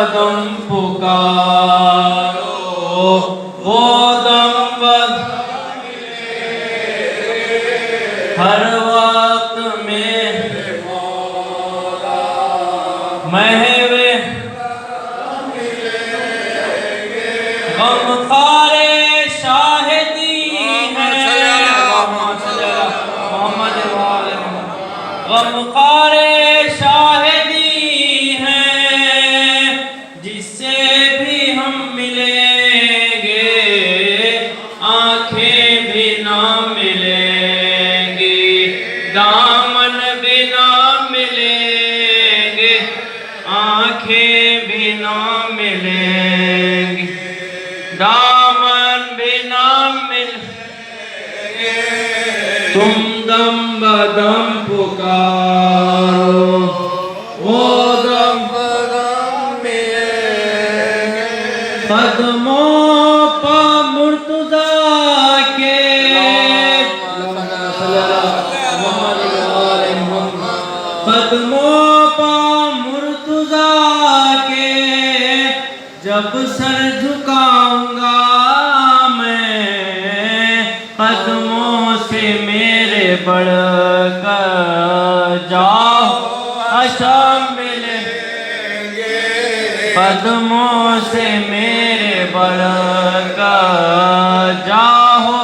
بدم پکارو وہ دم بدم ہر وقت میں محو غم خارے شاہدی ہے محمد غم خارے شاہدی ہیں جس سے بھی ہم ملیں گے آنکھیں بھی نہ ملیں گی دامن بھی نہ ملیں گے آنکھیں بھی نہ ملیں گی دامن بھی نہ ملیں گے تم دم بدم پکارو وہ دم بدم ملیں گے قدموں پہ مرتضیٰ کے قدموں پہ مرتضیٰ کے جب سر جھکاؤں گا میں قدموں سے میرے بڑھ کر جاؤ اشام ملیں گے قدموں سے میرے بڑھ کر جاؤ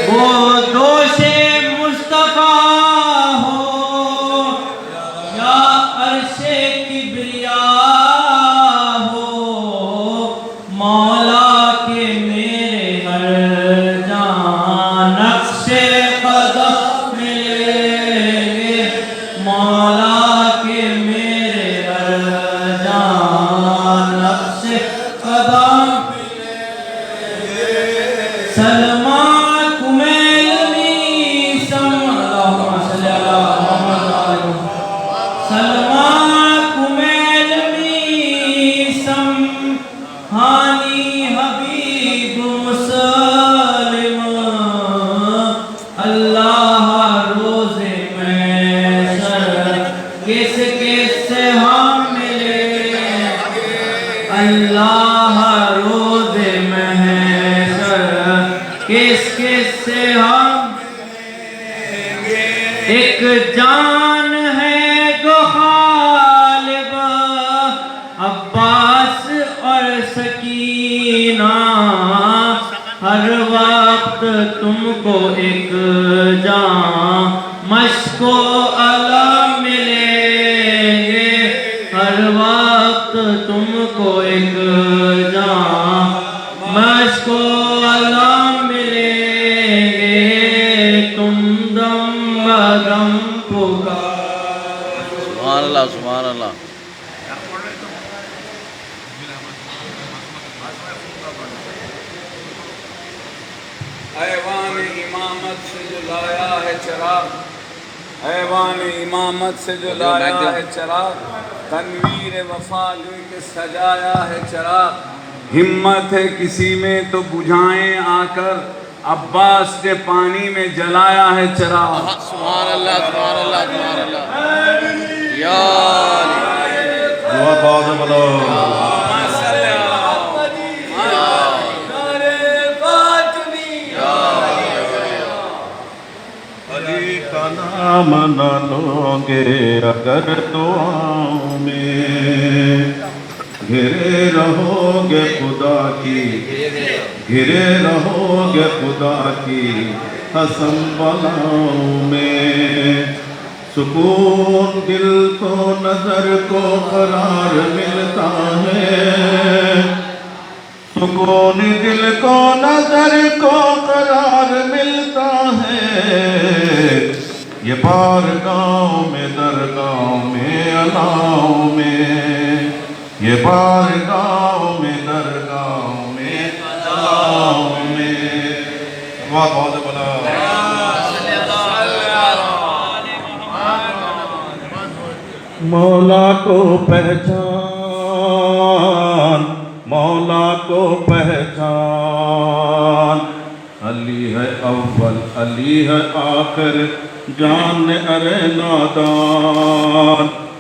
وہ دوش مصطفیٰ ہو یا عرش کبریاء ہو مولا کے میرے ہر جان نقش قدم ملیں گے مولا کے میرے ہر جان نقش قدم سلمان کمیل میسم اللہم صلی اللہ محمد سلمان کمیل میسم ہانی حبیب مسلم اللہ روز محشر کس کس سے ہم ملیں اللہ روز محشر کس کس سے ہم ایک جان ہے جو غالب عباس اور سکینہ ہر وقت تم کو ایک جان مشک و علم ملیں گے ہر وقت تم کو ایک جان مشک و علم ملیں گے تم دم بدم پکارو سبحان اللہ سبحان اللہ ایوان امامت سے جو لایا ہے چراغ ایوان امامت سے جو لایا ہے چراغ تنویر وفا لے کے سجایا ہے چراغ ہمت ہے کسی میں تو بجھائیں آ کر عباس نے پانی میں جلایا ہے چراغ سبحان اللہ سبحان اللہ سبحان اللہ یا دعا باز بلو علی کا نام نہ لو گے اگر دعاؤں میں گھرے رہو گے خدا کی گھرے رہو گے خدا کی حسن بلاؤں میں سکون دل کو نظر کو قرار ملتا ہے سکون دل کو نظر کو قرار ملتا ہے یہ بارگاہوں میں درگاہوں میں علاؤں میں یہ بارگاہوں میں درگاہوں میں علاؤں میں بہت بڑا مولا کو پہچان مولا کو پہچان علی ہے اول علی ہے آخر جان ارے نادان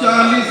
40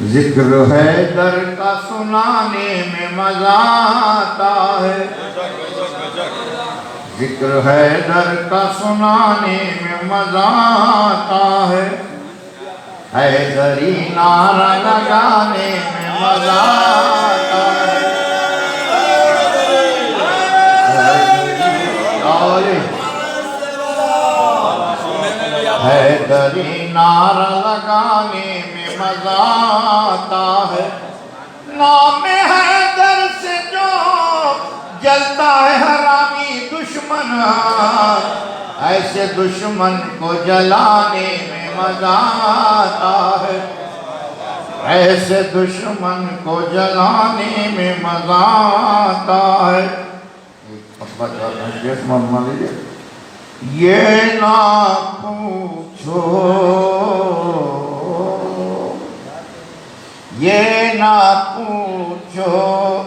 ذکر ہے در کا سنانے میں مزہ آتا ہے ذکر ہے در کا سنانے میں مزہ آتا ہے حیدری نعرہ لگانے میں مزہ آتا ہے حیدری نعرہ لگانے میں مزہ آتا ہے نام حیدر سے جو جلتا ہے حرامی دشمن ایسے دشمن کو جلانے میں مزہ آتا ہے ایسے دشمن کو جلانے میں مزہ آتا ہے یہ نہ پوچھو یہ نہ پوچھو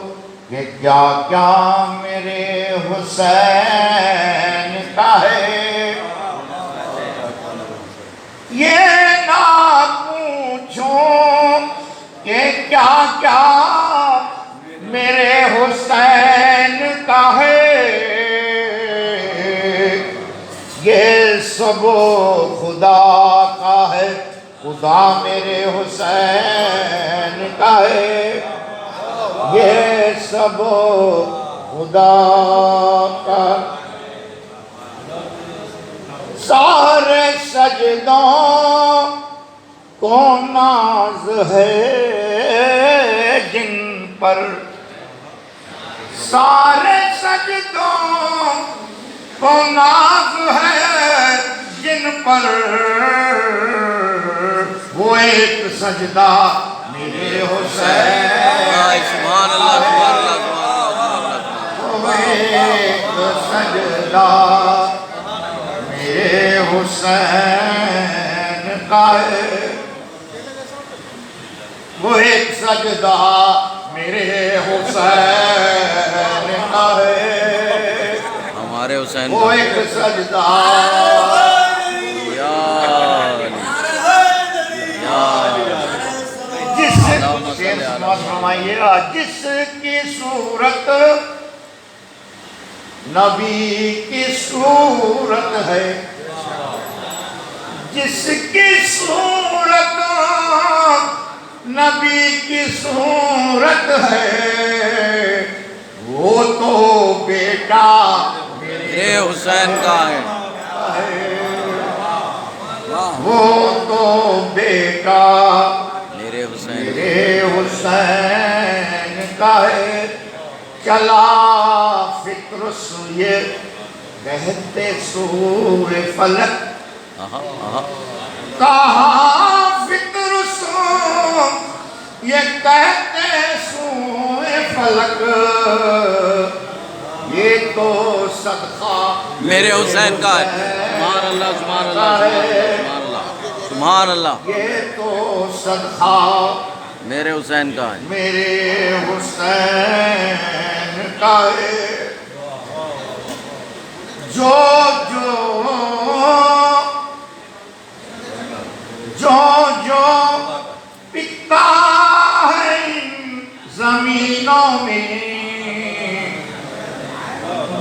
کہ کیا کیا میرے حسین کا ہے یہ نہ پوچھو کہ کیا کیا میرے حسین کا ہے یہ سب خدا کا ہے خدا میرے حسین کا ہے یہ سب خدا کا سارے سجدوں کو ناز ہے جن پر سارے سجدوں کو ناز ہے جن پر وہ ایک سجدہ میرے حسین سبحان اللہ سبحان اللہ سبحان اللہ وہ ایک سجدہ میرے حسین کا ہے وہ ایک سجدہ میرے حسین کا ہے ہمارے حسین وہ ایک سجدہ یا جس جس کی صورت نبی کی صورت ہے جس کی صورت نبی کی صورت ہے وہ تو بیٹا میرے حسین کا ہے وہ تو بیٹا میرے حسین میرے حسین کا ہے چلا فکر سوئے بہتے سوئے فلک کہاں فکر سو یہ کہتے سوئے فلک یہ تو صدقہ میرے حسین کا ہے سبحان اللہ سبحان اللہ سبحان اللہ سبحان اللہ یہ تو صدقہ میرے حسین کا ہے میرے حسین کا ہے جو پکتا ہے زمینوں میں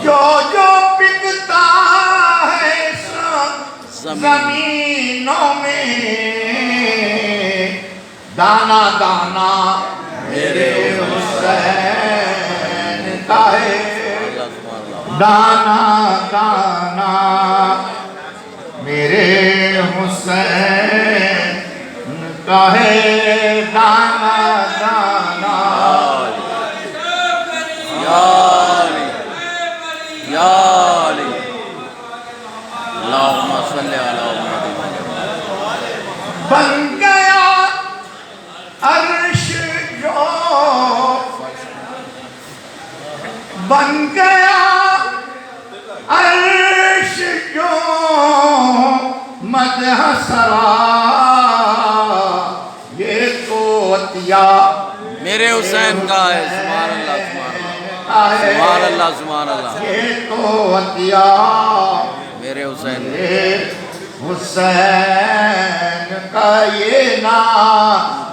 جو پکتا ہے زمینوں میں دانا دانا میرے حسین کا ہے دانا دانا میرے حسین کا ہے دانا دانا یا علی یا علی اللہم صلی علی محمد بن گیا عرش جو بن گیا عرش جو مدح سرا یہ تو عطیہ میرے حسین کا ہے سبحان اللہ سبحان اللہ سبحان اللہ یہ تو عطیہ میرے حسین حسین کا یہ نام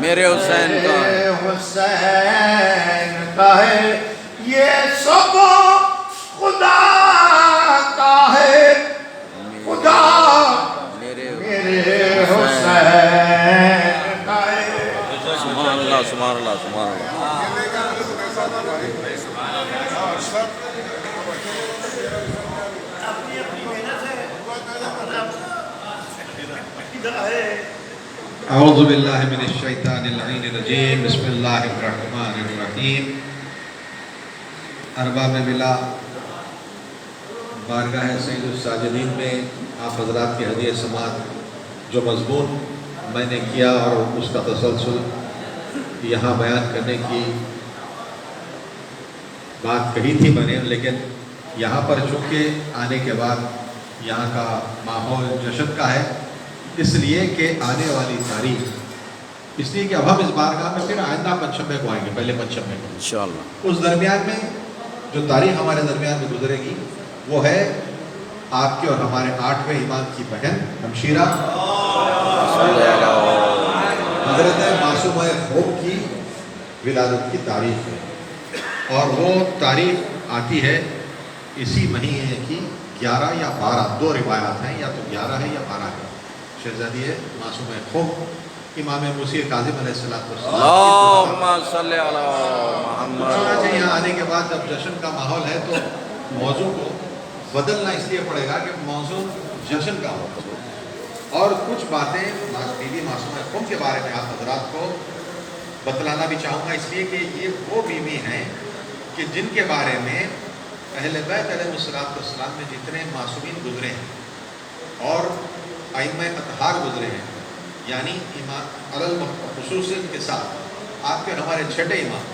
میرے حسین کا ہے حسین کا ہے یہ سب خدا کا ہے خدا میرے میرے حسین کا ہے سبحان اللہ سبحان اللہ سبحان اللہ اعوذ باللہ من الشیطان اللعین الرجیم بسم اللہ الرحمن الرحیم ارباب ملا بارگاہ سید الساجدین میں آپ حضرات کی ہدیہ سماعت جو مضمون میں نے کیا اور اس کا تسلسل یہاں بیان کرنے کی بات کہی تھی میں نے، لیکن یہاں پر چونکہ آنے کے بعد یہاں کا ماحول جشن کا ہے، اس لیے کہ آنے والی تاریخ، اس لیے کہ اب ہم اس بارگاہ میں پھر آئندہ پنچمبے کو آئیں گے، پہلے پنچمبے کو انشاءاللہ اس درمیان میں جو تاریخ ہمارے درمیان میں گزرے گی وہ ہے آپ کے اور ہمارے 8ویں امام کی بہن ہمشیرہ حضرت معصومہ خوب کی ولادت کی تاریخ ہے، اور وہ تاریخ آتی ہے اسی مہینے کی 11 یا 12، دو روایات ہیں، یا تو 11 ہے یا 12 ہے۔ شہزادی ہے معصومہ خوب امام موسی کاظم علیہ السلام اللہم صلی علی محمد۔ یہاں آنے کے بعد جب جشن کا ماحول ہے تو موضوع کو بدلنا اس لیے پڑے گا کہ موضوع جشن کا ہو، اور کچھ باتیں بی بی معصومہ خوب کے بارے میں آپ حضرات کو بتلانا بھی چاہوں گا، اس لیے کہ یہ وہ بیوی ہیں کہ جن کے بارے میں اہل بیت علیہ السلام میں جتنے معصومین گزرے ہیں اور ائمہ اطہار گزرے ہیں، یعنی امام علی خصوصیت کے ساتھ آپ کے ہمارے چھٹے امام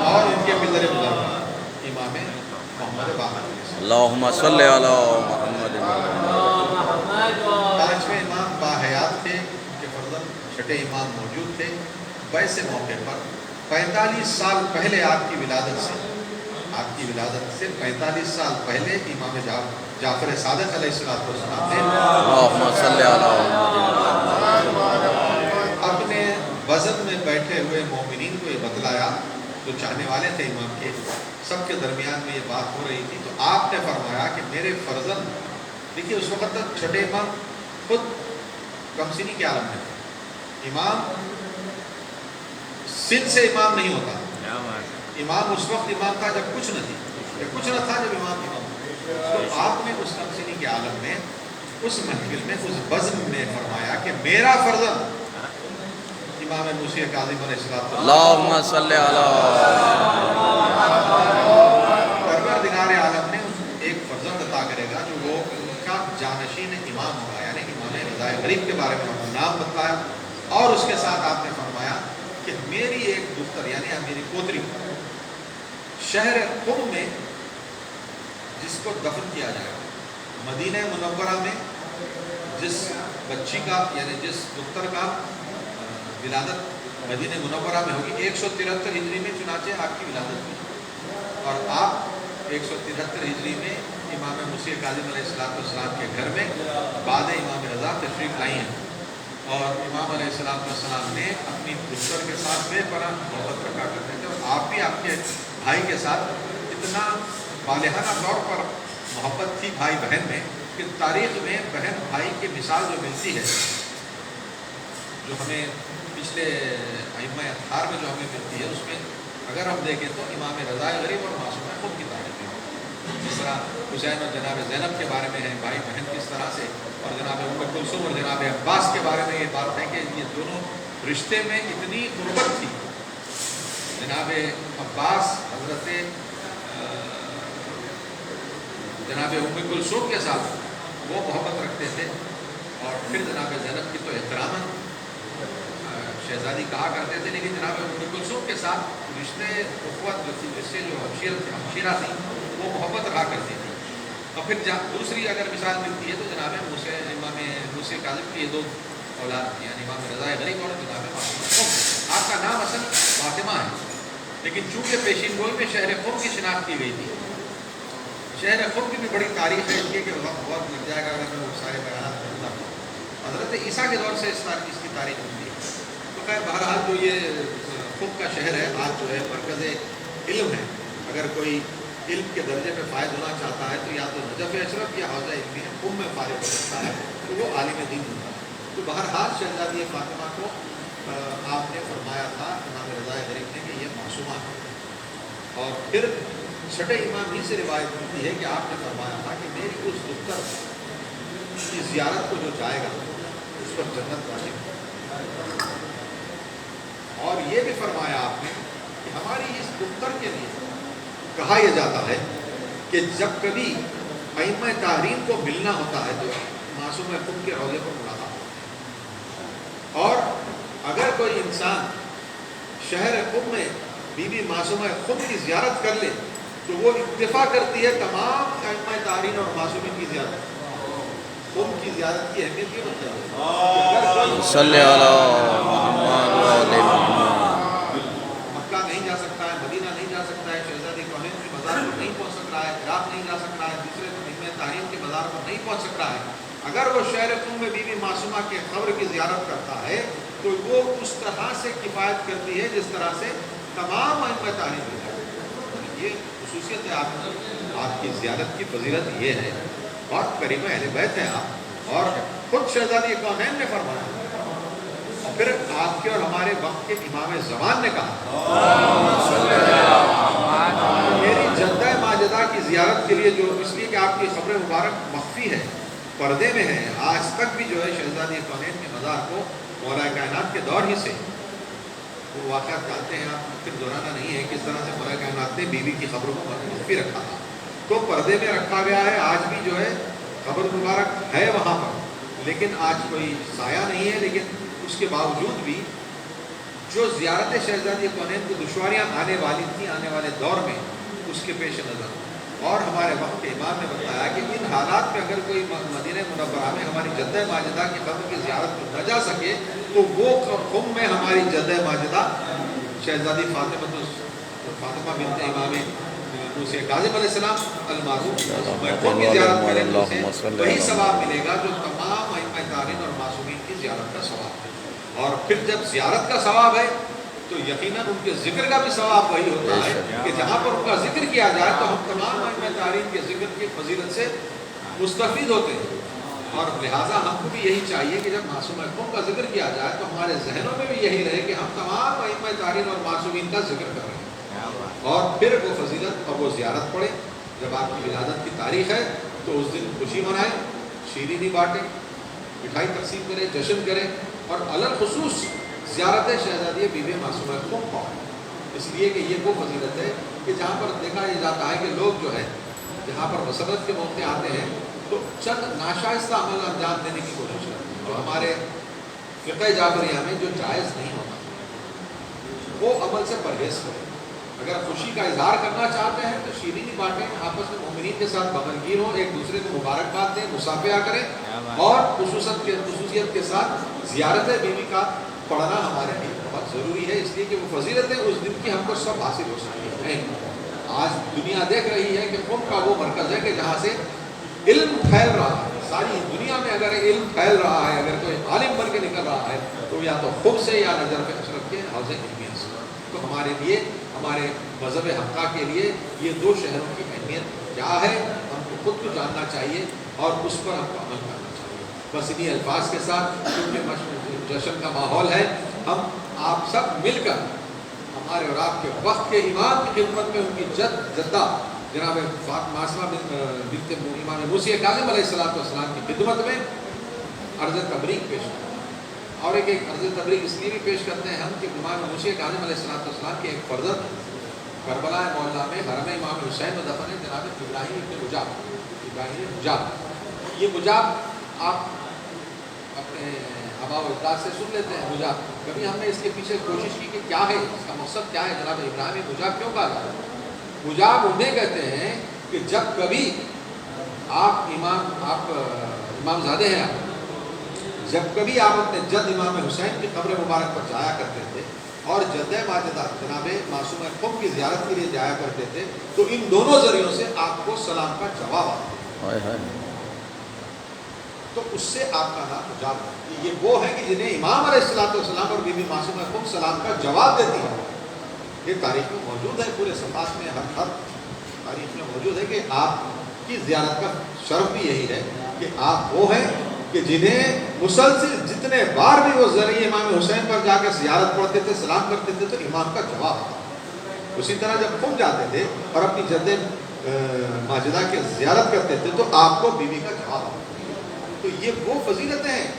اور ان کے پدر بزرگ امام محمد باقر، اللہم صلی علی محمد۔ 5ویں امام باحیات تھے، ان کے فرزند چھٹے امام موجود تھے۔ ویسے موقع پر 45 سال پہلے آپ کی ولادت سے 45 سال پہلے امام جعفر صادق علیہ السلام نے اللہم صلی علی اپنے وزن میں بیٹھے ہوئے مومنین کو یہ بتلایا جو چاہنے والے تھے امام کے، سب کے درمیان میں یہ بات ہو رہی تھی، تو آپ نے فرمایا کہ میرے فرزند، دیکھیے اس وقت تک چھٹے امام خود کمسنی کے عالم میں تھے، امام سن سے امام نہیں ہوتا، امام اس وقت امام تھا جب کچھ نہ تھا جب امام تو آپ نے اس کمسنی کے عالم میں اس محفل میں اس بزم میں فرمایا کہ میرا فرزند امام موسی کاظم علیہ السلام اللہم صلی علی پروردگار عالم نے ایک فرزند عطا کرے گا جو وہ ان کا جانشین امام ہوگا، یعنی امام رضا غریب کے بارے میں نام بتلایا، اور اس کے ساتھ آپ نے فرمایا کہ میری ایک دختر یعنی میری پوتری شہر قم میں جس کو دفن کیا جائے گا، مدینہ منورہ میں جس بچی کا یعنی جس دختر کا ولادت مدینہ منورہ میں ہوگی 173 ہجری میں، چنانچہ آپ کی ولادت ہوئی، اور آپ 173 ہجری میں امام موسی کاظم علیہ السلام کے گھر میں بعد امام رضا تشریف لائی ہیں، اور امام علیہ السلام نے اپنی دختر کے ساتھ بے پناہ محبت رکھا کرتے تھے، اور آپ بھی آپ کے بھائی کے ساتھ اتنا بالغانہ طور پر محبت تھی بھائی بہن میں کہ تاریخ میں بہن بھائی کی مثال جو ملتی ہے، جو ہمیں پچھلے ائمہ اطہار میں جو ہمیں ملتی ہے، اس میں اگر ہم دیکھیں تو امام رضا غریب اور معصومہ خوب کی تاریخ ہے، جس طرح حسین اور جناب زینب کے بارے میں ہے بھائی بہن کس طرح سے، اور جناب ام کلثوم اور جناب عباس کے بارے میں یہ بات ہے کہ یہ دونوں رشتے میں اتنی قربت تھی، جناب عباس حضرت جناب ام کلثوم کے ساتھ وہ محبت رکھتے تھے، اور پھر جناب زینب کی تو احتراماً شہزادی کہا کرتے تھے، لیکن جناب ام کلثوم کے ساتھ رشتے اخوت جو تھی، رشتے جو ہمشیرہ تھی، وہ محبت رہا کرتی تھی۔ اور پھر دوسری اگر مثال ملتی ہے تو جناب امام موسی کاظم کی یہ دو اولاد یعنی امام رضا غریب اور جناب معصومہ خوب، آپ کا نام اصل فاطمہ ہے، لیکن چونکہ پیشین گوئی میں شہر قم کی شناخت کی گئی تھی، شہر خم کی بھی بڑی تاریخ ہے، اس لیے کہ وقت بہت لگ جائے گا اگر میں وہ سارے بیانات کرتا ہوں۔ حضرت عیسیٰ کے دور سے اس کی تاریخ ہوتی ہے۔ تو خیر بہرحال جو یہ خم کا شہر ہے آج جو ہے مرکز علم ہے۔ اگر کوئی علم کے درجے پہ فائد ہونا چاہتا ہے تو یا تو نجف اشرف یا حوضہ علمی خم میں فارغ ہو سکتا ہے، تو وہ عالم دین ہوتا ہے۔ تو بہرحال شہزادی فاطمہ کو آپ نے فرمایا تھا امام رضا غریب نے کہ یہ معصومہ ہے، اور پھر چھٹے امام ہی سے روایت ملتی ہے کہ آپ نے فرمایا تھا کہ میری اس دختر کی زیارت کو جو جائے گا اس پر جنت واجب ہے۔ اور یہ بھی فرمایا آپ نے کہ ہماری اس دختر کے لیے کہا یہ جاتا ہے کہ جب کبھی ائمہ تحریم کو ملنا ہوتا ہے تو معصوم خم کے روضے پر ملاقات ہوتی ہے، اور اگر کوئی انسان شہر خم میں بی بی معصومہ خم کی زیارت کر لے تو وہ اکتفا کرتی ہے تمام ائمہ تحریم اور معصومین کی زیارت۔ خم کی زیارت کی اہمیت یہ ہوتی ہے صلی اللہ محمد مکہ نہیں جا سکتا ہے، مدینہ نہیں جا سکتا ہے، شہزادی کونین کے مزار پر نہیں پہنچ سک رہا ہے، عراق نہیں جا سک رہا ہے، دوسرے ائمہ تحریم کے مزار پر نہیں پہنچ سک رہا ہے، اگر وہ شہر خم میں بی بی معصومہ کے قبر کی زیارت کرتا ہے تو وہ اس طرح سے کفایت کرتی ہے جس طرح سے تمام ائمہ تحریم کی زیارت۔ یہ خصوصیت ہے آپ کی زیارت کی فضیلت یہ ہے، بہت قریب اہل بیت ہے آپ، اور خود شہزادی کونین نے فرمایا، اور پھر آپ کے اور ہمارے وقت کے امام زمان نے کہا میری جدہ ماجدہ کی زیارت کے لیے، جو اس لیے کہ آپ کی قبر مبارک مخفی ہے، پردے میں ہے، آج تک بھی جو ہے شہزادی کونین کے مزار کو مولا کائنات کے دور ہی سے وہ واقعات جانتے ہیں آپ، پھر دہرانا نہیں ہے کس طرح سے مولا کائنات نے بیوی کی خبروں کو مخفی رکھا تھا، تو پردے میں رکھا گیا ہے۔ آج بھی جو ہے خبر مبارک ہے وہاں پر، لیکن آج کوئی سایہ نہیں ہے، لیکن اس کے باوجود بھی جو زیارت شہزادی کونین کو دشواریاں آنے والی تھیں آنے والے دور میں، اس کے پیش نظر اور ہمارے وقت کے امام نے بتایا کہ ان حالات میں اگر کوئی مدینہ منورہ میں ہماری جدہ ماجدہ کی قبر کی زیارت کو نہ جا سکے تو وہ خم میں ہماری جدہ ماجدہ شہزادی فاطمہ بنت امام موسیٰ کاظم علیہ السلام المعروف خم کی زیارت کریں تو اسے وہی ثواب ملے گا جو تمام ائمہ تحریم اور معصومین کی زیارت کا ثواب ہے، اور پھر جب زیارت کا ثواب ہے تو یقیناً ان کے ذکر کا بھی ثواب وہی ہوتا ہے کہ جہاں پر ان کا ذکر کیا جائے تو ہم تمام ائمہ تحریم کے ذکر کی فضیلت سے مستفید ہوتے ہیں، اور لہٰذا ہم کو بھی یہی چاہیے کہ جب معصوم خم کا ذکر کیا جائے تو ہمارے ذہنوں میں بھی یہی رہے کہ ہم تمام ائمہ تحریم اور معصومین کا ذکر کر رہے ہیں، اور پھر وہ فضیلت اور وہ زیارت پڑھیں۔ جب آپ کی ولادت کی تاریخ ہے تو اس دن خوشی منائیں، شیرینی بانٹیں، مٹھائی تقسیم کریں، جشن کریں، اور الخصوص زیارت شہزادی بی بی معصومہ خم پڑھیں، اس لیے کہ یہ وہ فضیلت ہے کہ جہاں پر دیکھا یہ جاتا ہے کہ لوگ جو ہے جہاں پر مسرت کے موقع آتے ہیں تو چند ناشائستہ عمل انجام دینے کی کوشش کرتے ہیں، اور ہمارے فقہ جعفریہ میں جو جائز نہیں ہوتا وہ عمل سے پرہیز کریں۔ اگر خوشی کا اظہار کرنا چاہتے ہیں تو شیرینی بانٹیں، آپس میں مومنین کے ساتھ بغرگیر ہوں، ایک دوسرے کو مبارکباد دیں، مصافحہ کریں، اور خصوصیت کے ساتھ زیارت بیوی کا پڑھنا ہمارے لیے بہت ضروری ہے، اس لیے کہ وہ فضیلتیں اس دن کی ہم کو سب حاصل ہو سکتی ہیں۔ آج دنیا دیکھ رہی ہے کہ خم کا وہ مرکز ہے کہ جہاں سے علم پھیل رہا ہے، ساری دنیا میں اگر علم پھیل رہا ہے، اگر کوئی عالم بن کے نکل رہا ہے تو یا تو خم سے یا نجف اشرف کے حوض علمی سے۔ تو ہمارے لیے، ہمارے مذہب حقہ کے لیے یہ دو شہروں کی اہمیت کیا ہے ہم کو خود کو جاننا چاہیے اور اس پر ہم کو عمل کرنا چاہیے۔ بس انہی الفاظ کے ساتھ کیونکہ جشن کا ماحول ہے، ہم آپ سب مل کر ہمارے اور آپ کے وقت کے امام کی خدمت میں ان کی جدہ جناب معصومہ بنت امام موسیٰ کاظم علیہ السلام کی خدمت میں عرض تبریک پیش کریں، اور ایک عرض تبریک اس لیے بھی پیش کرتے ہیں ہم کہ امام موسیٰ کاظم علیہ السلام کے ایک فرزند کربلا معلیٰ میں حرم امام حسین میں دفن ہے جناب ابراہیم ابن مجاب۔ یہ مجاب آپ اپنے آباء و اجداد سے سن لیتے ہیں مجاب، کبھی ہم نے اس کے پیچھے کوشش کی کہ کیا ہے اس کا مقصد، کیا ہے جناب ابراہیم مجاب کیوں کہا جاتا ہے؟ مجاب انہیں کہتے ہیں کہ جب کبھی آپ امام زادے ہیں، جب کبھی آپ اپنے جد امام حسین کی قبر مبارک پر جایا کرتے تھے اور جدہ ماجدہ جناب معصوم خم کی زیارت کے لیے جایا کرتے تھے، تو ان دونوں ذریعوں سے آپ کو سلام کا جواب آتا ہے، تو اس سے آپ کا نام مجاب ہے۔ یہ وہ ہے کہ جنہیں امام علیہ السلام اور بی بی معصومہ خم سلام کا جواب دیتی ہے۔ یہ تاریخ میں موجود ہے، پورے صفحات میں ہر تاریخ میں موجود ہے کہ آپ کی زیارت کا شرف بھی یہی ہے کہ آپ وہ ہیں کہ جنہیں مسلسل جتنے بار بھی وہ ذریعے امام حسین پر جا کے زیارت پڑھتے تھے، سلام کرتے تھے، تو امام کا جواب آتا۔ اسی طرح جب خود جاتے تھے اور اپنی جد ماجدہ کی زیارت کرتے تھے تو آپ کو بیوی کا جواب آتا۔ تو یہ وہ فضیلتیں ہیں۔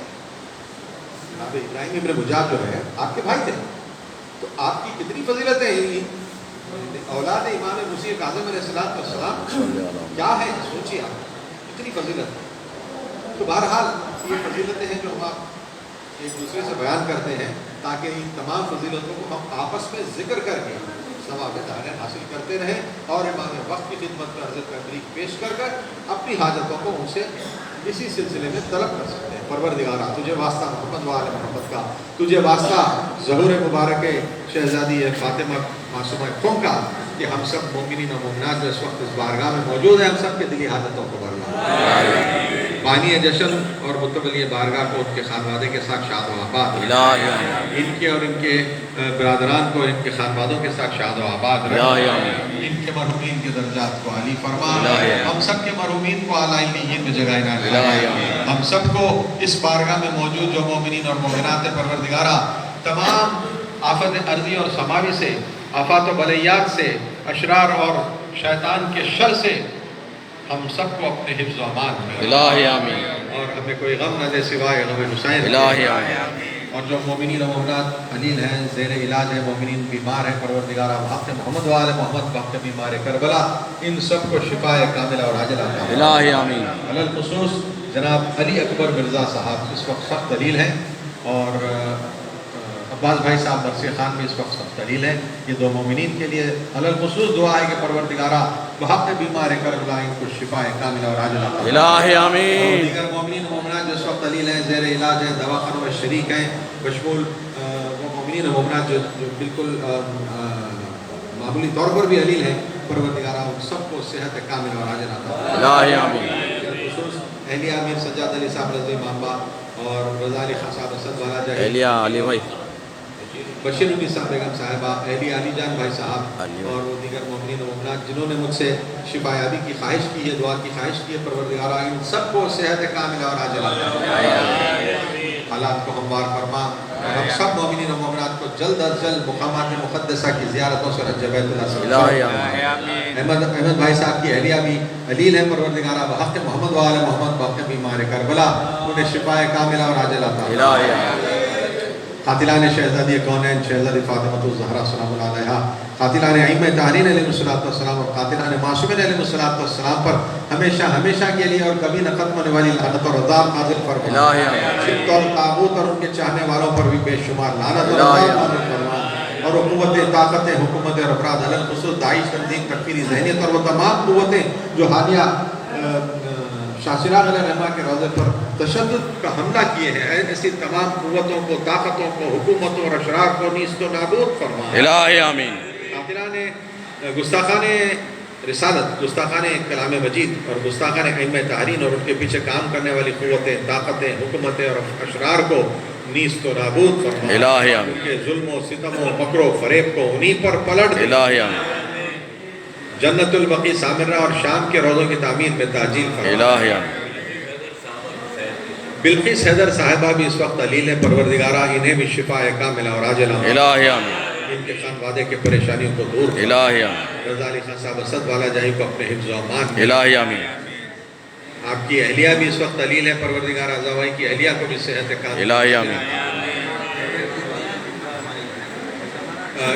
جناب ابراہیم ابن مجاب جو ہے آپ کے بھائی تھے، تو آپ کی کتنی فضیلتیں ہیں، اولاد امام مسیح کاظم علیہ السلام کیا ہے، سوچیے آپ کتنی فضیلت ہے۔ تو بہرحال یہ فضیلتیں ہیں جو ہم آپ ایک دوسرے سے بیان کرتے ہیں تاکہ ان تمام فضیلتوں کو ہم آپس میں ذکر کر کے ثواب داریں حاصل کرتے رہیں اور امام وقت کی خدمت میں عرض تبریک پیش کر کر اپنی حاجتوں کو ان سے اسی سلسلے میں طلب کر سکتے ہیں۔ پروردگارا تجھے واسطہ محمد و آل محمد کا، تجھے واسطہ ظہور مبارک شہزادی فاطمہ معصومہ خم کا، کہ ہم سب مومنین و مومنات جو اس وقت اس بارگاہ میں موجود ہیں، ہم سب کے دلی حاجتوں کو بھرنا۔ بانی جشن اور متولی بارگاہ کو ان کے خانوادے کے ساتھ شاد و آباد رکھیں، ان کے اور ان کے برادران کو ان کے خانوادوں کے ساتھ شاد و آباد رکھیں، ان کے مرحومین کے درجات کو عالی فرما، ہم سب کے مرحومین کو اعلیٰ علیین میں جگہ عنایت فرما، ہم سب کو اس بارگاہ میں موجود جو مومنین اور مومنات پروردگارہ تمام آفت ارضی اور سماوی سے، آفات و بلیات سے، اشرار اور شیطان کے شر سے ہم سب کو اپنے حفظ و امان میں الہی آمین، اور ہمیں کوئی غم نہ دے سوائے غم حسین۔ الہی آمین، اور جو مومنین و مومنات علیل ہیں، زیر علاج ہیں، مومنین بیمار ہیں، پروردگارہ بحق محمد و آل محمد بحق بیمار کربلا ان سب کو شفاء کاملہ اور عاجلہ عطا فرما۔ الہی آمین۔ علی الخصوص جناب علی اکبر مرزا صاحب اس وقت سخت دلیل ہیں، اور عباس بھائی صاحب مرثیہ خان بھی اس وقت سخت دلیل ہیں۔ یہ دو مومنین کے لیے علی الخصوص دعا ہے کہ پروردگارہ بحق بیمار کربلا ان کو شفاء کاملہ اور عاجلہ عطا فرما۔ الہی اور آمین، دیگر مومنین و مومنات جو اس وقت دلیل ہیں، زیر علاج ہیں، دواخانوں میں شریک ہیں، بشمول وہ مومنین و مومنات جو بالکل معمولی طور پر بھی علیل ہیں، پروردگارہ ان سب کو صحت کاملہ اور عاجلہ عطا فرما۔ الہی آمین، خصوص اہلیہ امیر سجاد علی صاحب رضوی مامبا اور رضا علی خان صاحب اسد والا جاہی، اہلیہ علی بھائی، بشیر النساء بیگم صاحبہ، اہلیہ علی جان بھائی صاحب علی اور وہ دیگر مومنین و مومنات جنہوں نے مجھ سے شفا یابی کی خواہش کی ہے، دعا کی خواہش کی ہے، پروردگارہ ان سب کو صحت کاملہ اور عاجلہ عطا فرما، حالات کو ہموار فرما، اور ہم سب مومنین و مومنات کو جلد از جلد مقامات مقدسہ کی زیارتوں سے حج بیت اللہ سے الہی آمین، احمد بھائی صاحب کی اہلیہ بھی علیل ہیں، پروردگارہ بحق محمد و آل محمد بحق بیمار کربلا انہیں شفاء کاملہ اور عاجلہ عطا فرما۔ الہی آمین، قاتلان شہزادی کونین شہزادی فاطمہ الزہرا سلام اللہ علیہا، قاتلان ائمہ طاہرین علیہ السلام اور قاتلان معصومین علیہ السلام پر ہمیشہ ہمیشہ کے لیے اور کبھی نہ ختم ہونے والی لعنت اور عذاب نازل فرما۔ الہی آمین، جبت اور طاغوت اور ان کے چاہنے والوں پر بھی بے شمار لعنت اور عذاب نازل فرما، اور وہ قوتیں، طاقتیں، حکومتیں اور افراد علی الخصوص داعش تنظیم، تکفیری ذہنیت اور وہ تمام قوتیں جو حالیہ شاہ چراغ علیہ الرحمہ کے روضے پر تشدد کا حملہ کیے ہیں، ایسی تمام قوتوں کو، طاقتوں کو، حکومتوں اور اشرار کو نیست و نابود فرما۔ الہی آمین، قاتلان گستاخان رسالت، گستاخان کلام مجید اور گستاخان ائمہ طاہرین اور ان کے پیچھے کام کرنے والی قوتیں، طاقتیں، حکومتیں اور اشرار کو نیست و نابود فرما۔ الہی آمین، ان کے ظلم و ستم و مکر و فریب کو انہی پر پلٹ دے۔ الہی آمین، جنت البقیع سامرہ اور شام کے روضوں کی تعمیر میں تعجیل فرما۔ الہی آمین، بلقیس حیدر صاحبہ بھی اس وقت علیل ہیں، پروردگارہ انہیں بھی شفاء کاملہ اور عاجلہ عطا فرما۔ الہی آمین، ان کے خانوادے کے پریشانیوں کو دور فرما۔ الہی آمین، رضا علی خان صاحب اسد والا جاہی کو اپنے حفظ و امان میں۔ الہی آمین، آپ کی اہلیہ بھی اس وقت علیل ہے، پروردگار رضا بھائی کی اہلیہ کو بھی صحت کاملہ۔ الہی آمین،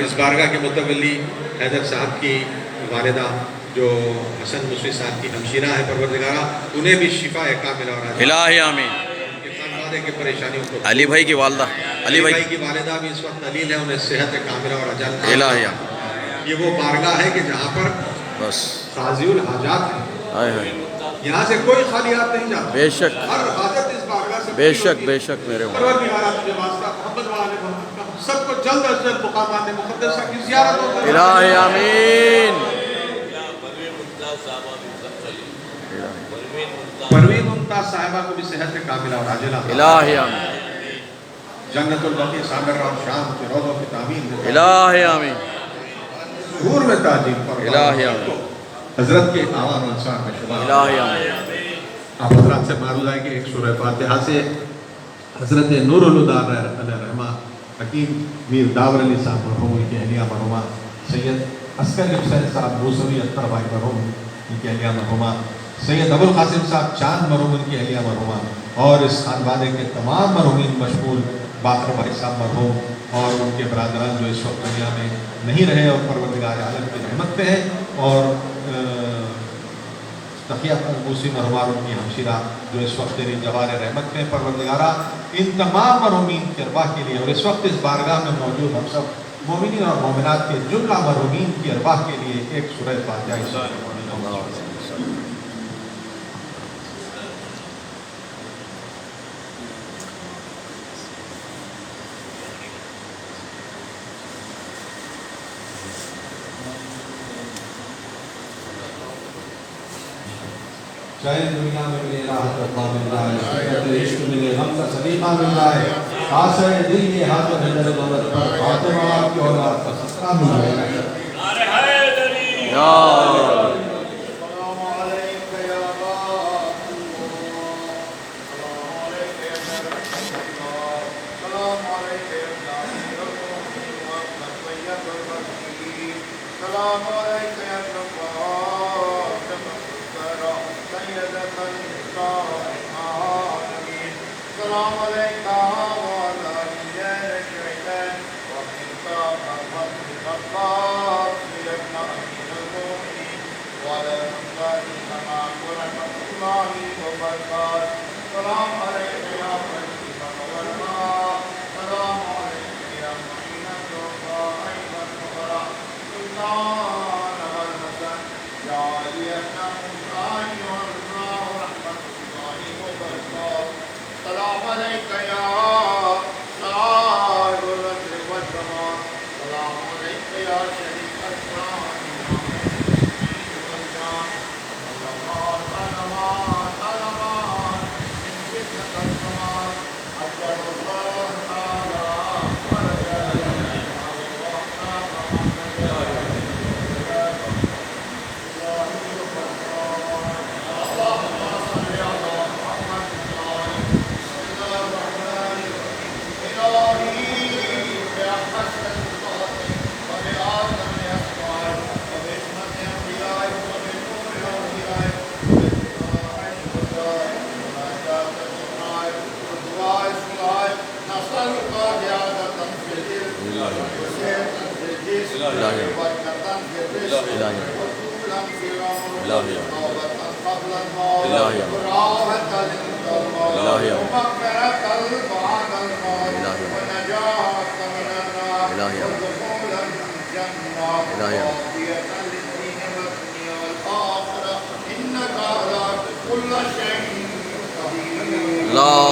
اس بارگاہ کے متولی حیدر صاحب کی والدہ جو حسن مصری صاحب کی ہمشیرہ ہے، پروردگارہ انہیں بھی شفاء کاملہ اور عاجلہ۔ الہی آمین، ان کے خانوادے کے پریشانیوں کو۔ علی بھائی کی والدہ، علی بھائی، کی والدہ بھی اس وقت علیل ہے، انہیں صحت کاملہ اور عاجلہ۔ الہی آمین، یہ وہ بارگاہ ہے کہ جہاں پر بس، قاضی الحاجات ہیں، ہائے ہائے، یہاں سے کوئی خالی ہاتھ نہیں جاتا، بے شک، ہر حاجت اس بارگاہ سے بے پوری شک، ہوتی ہے۔ بے شک میرے والد، پروردگارہ تجھے واسطہ محمد و آل محمد کا سب کو جلد از جلد مقامات مقدسہ کی زیارت ہوتا ہے. الہی آمین. پروین ممتاز صاحبہ کو بھی صحت کاملہ اور عاجلہ الہی آمین. جنت البقیع سامر اور شام کے روضوں کی تعمیر الہی آمین. ظہور میں تعجیل پر الہی آمین. حضرت کے آوان و انصار میں شمار. الہی آمین. آپ حضرات سے معروض ہے کہ ایک سورہ فاتحہ سے حضرت نور الہدیٰ علیہ رحمہ حکیم میر داور علی صاحب مرحوم کی اہلیہ مرحومہ سید عسکری حسین صاحب موسوی اختر بھائی مرحوم کی اہلیہ مرحومہ سید ابوالقاسم صاحب چاند مرحوم کی اہلیہ مرحومہ اور اس خانوادے کے تمام مرحومین مشمول باقر بھائی صاحب مرحوم اور ان کے برادران جو اس وقت دنیا میں نہیں رہے اور پروردگار عالم کی رحمت پہ ہیں اور تقیہ موسی مرحومہ اور ان کی ہمشیرہ جو اس وقت تیری جوار رحمت میں پروردگارہ ان تمام مرحومین کی ارواح کے لیے اور اس وقت اس بارگاہ میں موجود ہم سب مومنین اور مومنات کے جملہ مرحومین کی ارواح کے لیے ایک سورہ فاتحہ چاہے دنیا میں ملے راحت رفا مل رہا ہے صحت عشق ملے غم کا سلیقہ مل رہا ہے آسے دل یہ حاضر حضر دولت پر فاطمہ آپ کی اولاد کا سسرہ مل رہا ہے. اللہ